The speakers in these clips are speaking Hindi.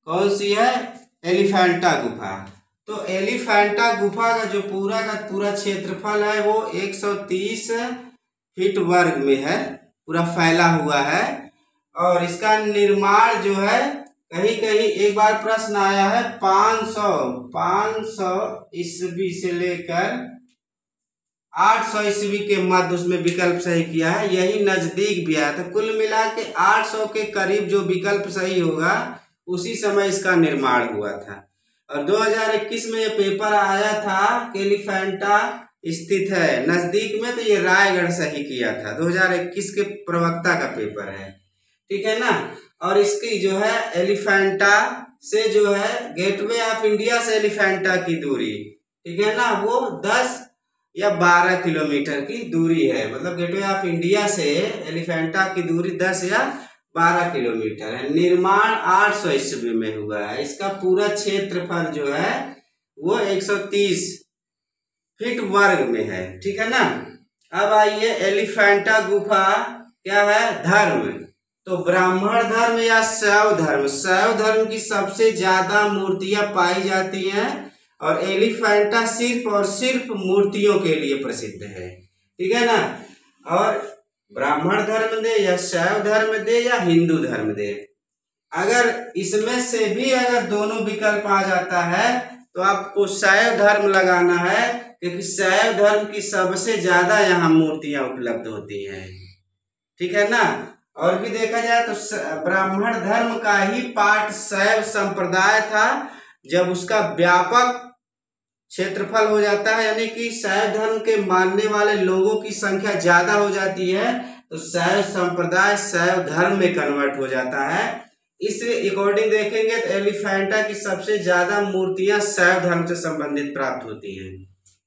कौन सी है? एलिफेंटा गुफा। तो एलिफेंटा गुफा का जो पूरा का पूरा क्षेत्रफल है वो 130 फीट वर्ग में है, पूरा फैला हुआ है। और इसका निर्माण जो है, कहीं कहीं एक बार प्रश्न आया है 500 ईस्वी से लेकर 800 ईस्वी के मध्य उसमें विकल्प सही किया है, यही नजदीक भी आया। तो कुल मिला के 800 के करीब जो विकल्प सही होगा उसी समय इसका निर्माण हुआ था। और 2021 में ये पेपर आया था कि एलिफेंटा स्थित है नजदीक में, तो ये रायगढ़ सही किया था। 2021 के प्रवक्ता का पेपर है, ठीक है ना। और इसकी जो है एलिफेंटा से जो है गेटवे ऑफ इंडिया से एलिफेंटा की दूरी, ठीक है ना, वो 10 या 12 किलोमीटर की दूरी है। मतलब गेटवे ऑफ इंडिया से एलिफेंटा की दूरी 10 या 12 किलोमीटर है। निर्माण 800 ईस्वी में हुआ है। इसका पूरा क्षेत्रफल जो है वो 130 फीट वर्ग में है, ठीक है ना। अब आइए एलिफेंटा गुफा क्या है? धर्म। तो ब्राह्मण धर्म या शैव धर्म, शैव धर्म की सबसे ज्यादा मूर्तियां पाई जाती हैं और एलिफेंटा सिर्फ और सिर्फ मूर्तियों के लिए प्रसिद्ध है, ठीक है ना। और ब्राह्मण धर्म दे या शैव धर्म दे या हिंदू धर्म दे, अगर इसमें से भी अगर दोनों विकल्प आ जाता है तो आपको शैव धर्म लगाना है, क्योंकि शैव धर्म की सबसे ज्यादा यहाँ मूर्तियां उपलब्ध होती हैं, ठीक है ना। और भी देखा जाए तो ब्राह्मण धर्म का ही पाठ शैव संप्रदाय था। जब उसका व्यापक क्षेत्रफल हो जाता है, यानी कि शैव धर्म के मानने वाले लोगों की संख्या ज्यादा हो जाती है, तो शैव संप्रदाय शैव धर्म में कन्वर्ट हो जाता है। इस अकॉर्डिंग देखेंगे तो एलिफेंटा की सबसे ज्यादा मूर्तियां शैव धर्म से संबंधित प्राप्त होती हैं,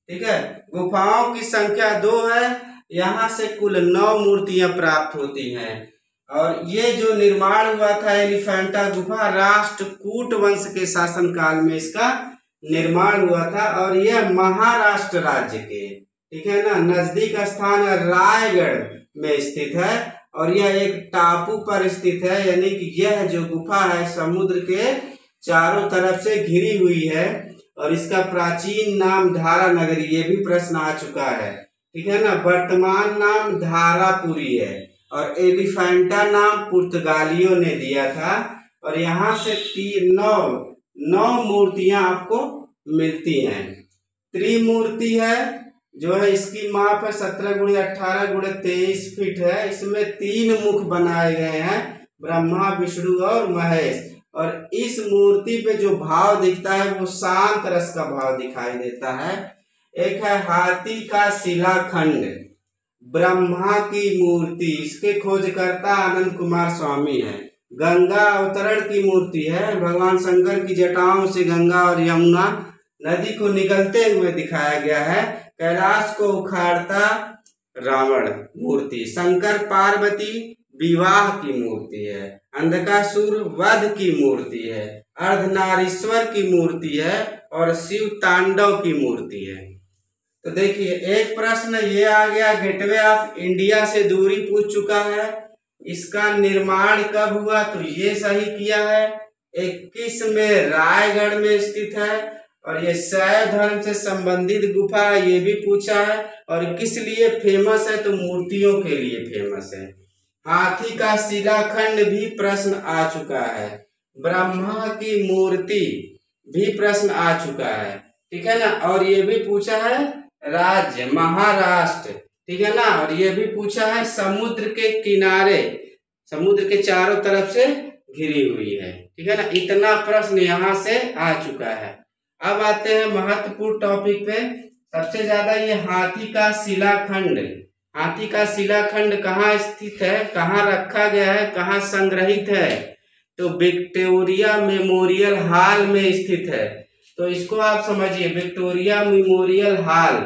ठीक है। गुफाओं की संख्या 2 है, यहाँ से कुल 9 मूर्तियां प्राप्त होती हैं। और ये जो निर्माण हुआ था एलिफेंटा गुफा, राष्ट्रकूट वंश के शासनकाल में इसका निर्माण हुआ था। और यह महाराष्ट्र राज्य के, ठीक है ना, नजदीक स्थान रायगढ़ में स्थित है। और यह एक टापू पर स्थित है, यानी कि यह जो गुफा है समुद्र के चारों तरफ से घिरी हुई है। और इसका प्राचीन नाम धारा नगरी, ये भी प्रश्न आ चुका है, ठीक है ना। वर्तमान नाम धारापुरी है और एलिफेंटा नाम पुर्तगालियों ने दिया था। और यहाँ से 9 मूर्तियां आपको मिलती हैं। त्रिमूर्ति है जो है, इसकी माप है 17x18x23 फीट है। इसमें 3 मुख बनाए गए हैं, ब्रह्मा विष्णु और महेश। और इस मूर्ति पे जो भाव दिखता है वो शांत रस का भाव दिखाई देता है। एक है हाथी का शिलाखंड, ब्रह्मा की मूर्ति, इसके खोजकर्ता आनंद कुमार स्वामी है। गंगा अवतरण की मूर्ति है, भगवान शंकर की जटाओं से गंगा और यमुना नदी को निकलते हुए दिखाया गया है। कैलाश को उखाड़ता रावण मूर्ति, शंकर पार्वती विवाह की मूर्ति है, अंधकासुर वध की मूर्ति है, अर्धनारीश्वर की मूर्ति है और शिव तांडव की मूर्ति है। तो देखिए एक प्रश्न ये आ गया, गेटवे ऑफ इंडिया से दूरी पूछ चुका है, इसका निर्माण कब हुआ, तो ये सही किया है। 21 में रायगढ़ में स्थित है। और ये शैव धर्म से संबंधित गुफा है, ये भी पूछा है। और किस लिए फेमस है, तो मूर्तियों के लिए फेमस है। हाथी का शिलाखंड भी प्रश्न आ चुका है, ब्रह्मा की मूर्ति भी प्रश्न आ चुका है, ठीक है ना। और ये भी पूछा है राज्य महाराष्ट्र, ठीक है ना। और ये भी पूछा है समुद्र के किनारे, समुद्र के चारों तरफ से घिरी हुई है, ठीक है ना। इतना प्रश्न यहाँ से आ चुका है। अब आते हैं महत्वपूर्ण टॉपिक पे। सबसे ज्यादा ये हाथी का शिलाखंड, हाथी का शिलाखंड कहाँ स्थित है, कहाँ रखा गया है, कहाँ संग्रहित है, तो विक्टोरिया मेमोरियल हॉल में स्थित है। तो इसको आप समझिए, विक्टोरिया मेमोरियल हॉल,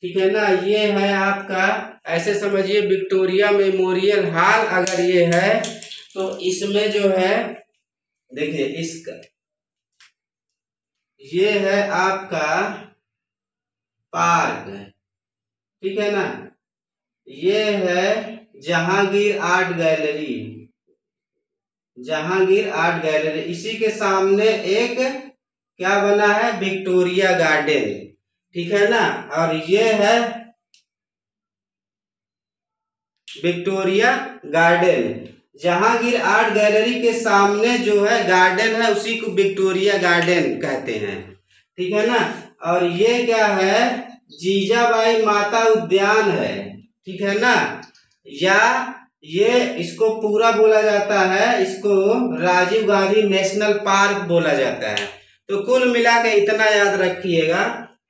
ठीक है ना। ये है आपका, ऐसे समझिए विक्टोरिया मेमोरियल हॉल अगर ये है तो इसमें जो है देखिए इसका ये है आपका पार्क, ठीक है ना। ये है Jahangir art gallery, Jahangir art gallery, इसी के सामने एक क्या बना है, विक्टोरिया गार्डन, ठीक है ना। और ये है Victoria garden, Jahangir art gallery के सामने जो है गार्डन है उसी को विक्टोरिया गार्डन कहते हैं, ठीक है ना। और ये क्या है, जीजाबाई माता उद्यान है, ठीक है ना। या ये इसको पूरा बोला जाता है, इसको राजीव गांधी नेशनल पार्क बोला जाता है। तो कुल मिला के इतना याद रखिएगा,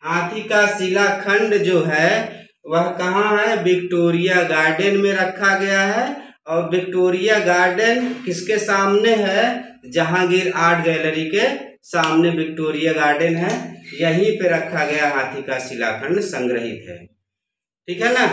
हाथी का शिलाखंड जो है वह कहाँ है, विक्टोरिया गार्डन में रखा गया है। और विक्टोरिया गार्डन किसके सामने है, जहांगीर आर्ट गैलरी के सामने विक्टोरिया गार्डन है, यहीं पे रखा गया हाथी का शिलाखंड संग्रहित है, ठीक है ना।